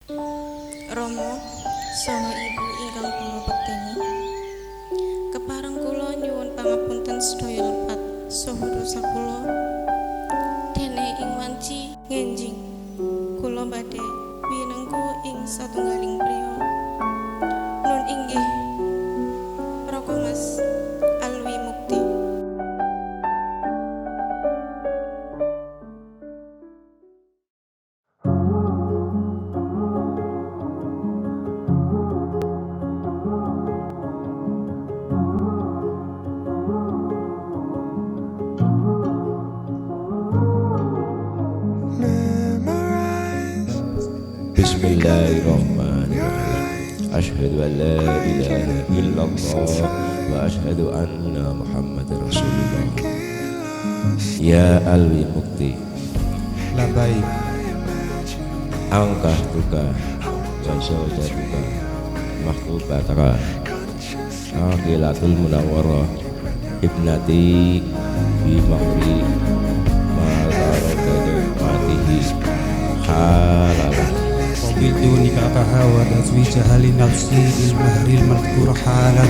Rama saha ibu ingkang kula bekteni, kepareng kula nyuwun pangapunten sedaya lepat saha dosa kula dene ing wanci ngenjing kula badhe winengku ing satunggaling priya. Nun inggih Raka Mas Alwi Mukti. Bismillahirrahmanirrahim. Asyhadu an la ilaha illallah wa asyhadu anna Muhammadar Rasulullah. Ya Alwi Mukti, Labaik. angkah tuka wa saudatuka mahbubataka Aqilatul Munawwarah ibnati bi mahri ma'adarokadu matihi halalah وبدون كاكها وتزويجها لنفسي بالمهر المذكور حالا